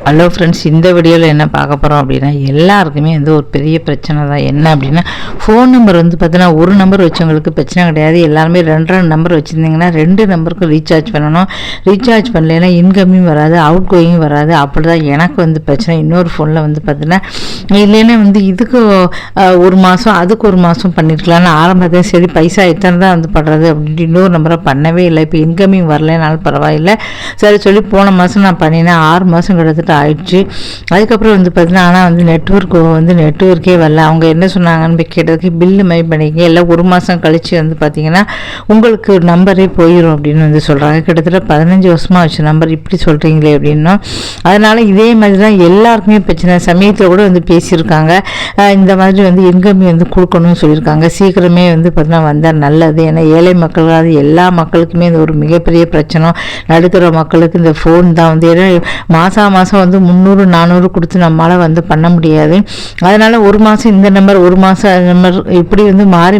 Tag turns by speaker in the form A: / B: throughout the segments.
A: Hello friends, இந்த வீடியோவில் என்ன பார்க்க போகிறோம் அப்படின்னா, எல்லாருக்குமே வந்து ஒரு பெரிய பிரச்சனை தான். என்ன அப்படின்னா, ஃபோன் நம்பர் வந்து பார்த்தீங்கன்னா, ஒரு நம்பர் வச்சவங்களுக்கு பிரச்சனை கிடையாது. எல்லாருமே 2 நம்பர் வச்சுருந்தீங்கன்னா 2 நம்பருக்கும் ரீசார்ஜ் பண்ணணும். ரீசார்ஜ் பண்ணலைன்னா இன்கமிங் வராது, அவுட் கோயிங் வராது. அப்படி தான் எனக்கு வந்து பிரச்சனை. இன்னொரு ஃபோனில் வந்து பார்த்தீங்கன்னா, இல்லைன்னா வந்து இதுக்கு ஒரு மாதம் அதுக்கு ஒரு மாதம் பண்ணியிருக்கலாம்னு ஆரம்பத்தில் சரி பைசா எத்தனை தான் வந்து பண்ணுறது அப்படின்ட்டு இன்னொரு நம்பரை பண்ணவே இல்லை. இப்போ இன்கமிங் வரலைனாலும் பரவாயில்லை சரி சொல்லி போன மாதம் நான் பண்ணினேன். 6 மாதம் கிட்டத்தட்ட ஆயிடுச்சு. அதுக்கப்புறம் வந்து பார்த்தீங்கன்னா, ஆனால் வந்து நெட்வொர்க்கே வரல. அவங்க என்ன சொன்னாங்கன்னு போய் கேட்டதுக்கு பில்லு மை பண்ணிக்க எல்லாம் 1 மாதம் கழித்து வந்து பார்த்தீங்கன்னா உங்களுக்கு நம்பரே போயிடும் அப்படின்னு வந்து சொல்கிறாங்க. கிட்டத்தட்ட 15 வருஷமாக வச்சு நம்பர் இப்படி சொல்கிறீங்களே அப்படின்னா, அதனால் இதே மாதிரி தான் எல்லாருக்குமே பிரச்சனை. சமயத்தில் கூட வந்து பேசியிருக்காங்க, இந்த மாதிரி வந்து இன்கம் வந்து கொடுக்கணும்னு சொல்லியிருக்காங்க. சீக்கிரமே வந்து பார்த்தீங்கன்னா வந்தால் நல்லது. ஏன்னா ஏழை மக்களாவது எல்லா மக்களுக்குமே இந்த ஒரு மிகப்பெரிய பிரச்சனை. நடுத்தர மக்களுக்கு இந்த ஃபோன் தான் வந்து, ஏன்னா மாதம் வந்து 300-400 கொடுத்து நம்மளால் வந்து பண்ண முடியாது. அதனால் ஒரு மாதம் இந்த நம்பர், ஒரு மாதம் நம்பர் இப்படி வந்து மாறி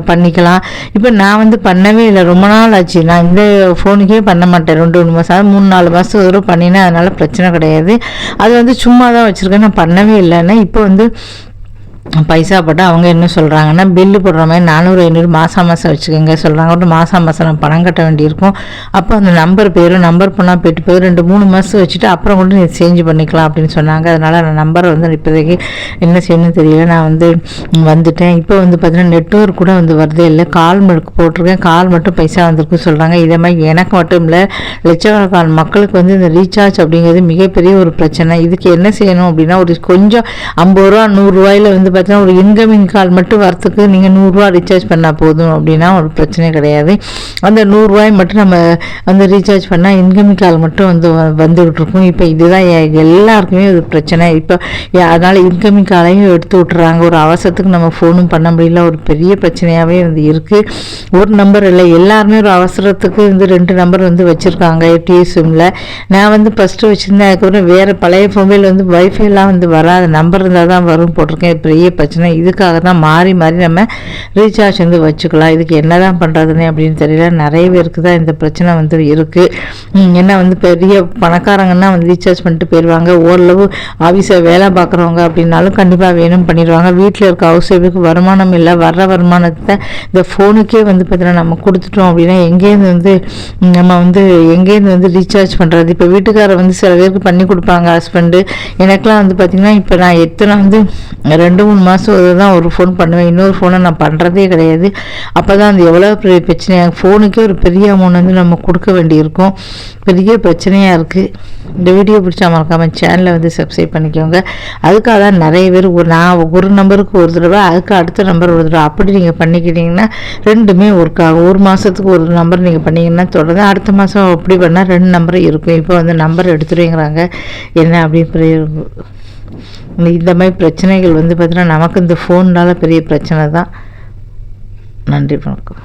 A: பண்ணிக்கலாம். இப்போ நான் வந்து பண்ணவே இல்லை, ரொம்ப நாள் ஆச்சு. நான் இந்த ஃபோனுக்கே பண்ண மாட்டேன். 2-3 மாதம் 3-4 மாதத்துக்கு ஒரு பண்ணினேன். அதனால் பிரச்சனை கிடையாது. அது வந்து சும்மா தான் வச்சுருக்கேன், நான் பண்ணவே இல்லைன்னா. இப்போ வந்து பைசா போட்டால் அவங்க என்ன சொல்கிறாங்கன்னா, பில்லு போடுற மாதிரி 400-500 மாதம் வச்சுக்கோங்க சொல்கிறாங்க. ஒரு மாதம் நான் பணம் கட்ட வேண்டியிருக்கும். அப்போ அந்த நம்பர் போயிடும், நம்பர் பண்ணால் போயிட்டு போய் 2-3 மாதம் வச்சுட்டு அப்புறம் கூட நீ சேஞ்ச் பண்ணிக்கலாம் அப்படின்னு சொன்னாங்க. அதனால் அந்த நம்பரை வந்து இப்போதைக்கு என்ன செய்யணும்னு தெரியல. நான் வந்து வந்துட்டேன். இப்போ வந்து பார்த்தீங்கன்னா நெட்வொர்க் கூட வந்து வரதே இல்லை. கால் போட்டிருக்கேன், கால் மட்டும் பைசா வந்திருக்கு சொல்கிறாங்க. இதே மாதிரி எனக்கு மட்டும் இல்லை, லட்சக்கணக்கான மக்களுக்கு வந்து இந்த ரீசார்ஜ் அப்படிங்கிறது மிகப்பெரிய ஒரு பிரச்சனை. இதுக்கு என்ன செய்யணும் அப்படின்னா, ஒரு கொஞ்சம் 50 ரூபா 100 ரூபாயில் வந்து பார்த்தீங்கன்னா ஒரு இன்கமிங் கால் மட்டும் வரத்துக்கு நீங்கள் 100 ரூபா ரீசார்ஜ் பண்ணால் போதும் அப்படின்னா ஒரு பிரச்சனை கிடையாது. அந்த 100 ரூபாய் மட்டும் நம்ம வந்து ரீசார்ஜ் பண்ணால் இன்கமிங் கால் மட்டும் வந்து வந்துகிட்டு இருக்கும். இப்போ இதுதான் எல்லாருக்குமே ஒரு பிரச்சனை. இப்போ அதனால் இன்கமிங் காலையும் எடுத்து விட்டுறாங்க. ஒரு அவசரத்துக்கு நம்ம ஃபோனும் பண்ண முடியல. ஒரு பெரிய பிரச்சனையாகவே வந்து இருக்குது. ஒரு நம்பர் இல்லை, எல்லாருமே ஒரு அவசரத்துக்கு வந்து 2 நம்பர் வந்து வச்சுருக்காங்க டிவி சிம்மில். நான் வந்து ஃபஸ்ட்டு வச்சுருந்தேன். அதுக்கப்புறம் வேறு பழைய மொபைல் வந்து வைஃபைலாம் வந்து வராது, நம்பர் இருந்தால் தான் வரும் போட்டிருக்கேன். பெரிய பிரச்சனை. இதுக்காக தான் மாறி நம்ம ரீசார்ஜ் வந்து வச்சுக்கலாம். இதுக்கு என்ன தான் பண்ணுறதுன்னு அப்படின்னு தெரியல. நிறைய பேருக்கு தான் இந்த பிரச்சனை வந்து இருக்குது. ஏன்னா வந்து பெரிய பணக்காரங்கன்னா வந்து ரீசார்ஜ் பண்ணிட்டு போயிடுவாங்க. ஓரளவு ஆஃபீஸை வேலை பார்க்குறவங்க அப்படின்னாலும் கண்டிப்பாக வேணும் பண்ணிடுவாங்க. வீட்டில் இருக்க ஹவுஸ் ஒய்ஃபுக்கு வருமானம் இல்லை, வர்ற வருமானத்தை இந்த ஃபோனுக்கே வந்து பார்த்தீங்கன்னா நம்ம கொடுத்துட்டோம் அப்படின்னா எங்கேருந்து வந்து ரீசார்ஜ் பண்ணுறது. இப்போ வீட்டுக்காரர் வந்து சில பேருக்கு பண்ணி கொடுப்பாங்க ஹஸ்பண்டு. எனக்கெலாம் வந்து பார்த்திங்கன்னா இப்போ நான் எத்தனை வந்து 2-3 மாதம் தான் ஒரு ஃபோன் பண்ணுவேன். இன்னொரு ஃபோனை நான் பண்ணுறதே கிடையாது. அப்போ தான் அந்த எவ்வளோ பெரிய பிரச்சனை. ஃபோனுக்கே ஒரு பெரிய அமௌண்ட் வந்து நம்ம கொடுக்க வேண்டியிருக்கும். பெரிய பிரச்சனையாக இருக்குது. இந்த வீடியோ பிடிச்சா மறக்காமல் சேனலை வந்து சப்ஸ்கிரைப் பண்ணிக்கோங்க. அதுக்காக தான் நிறைய பேர் நான் ஒரு நம்பருக்கு ஒரு தடவை, அதுக்கு அடுத்த நம்பர் ஒரு தடவை அப்படி நீங்கள் பண்ணிக்கிட்டிங்கன்னா 2மே ஒர்க் ஆகும். ஒரு மாதத்துக்கு ஒரு நம்பர் நீங்கள் பண்ணிங்கன்னா தொடர்ந்து அடுத்த மாதம் அப்படி பண்ணால் 2 நம்பரும் இருக்கும். இப்போ வந்து நம்பர் எடுத்துருங்கிறாங்க என்ன அப்படி. இந்த மாதிரி பிரச்சனைகள் வந்து பார்த்தீங்கன்னா நமக்கு இந்த ஃபோன்னால பெரிய பிரச்சனை தான். நன்றி, வணக்கம்.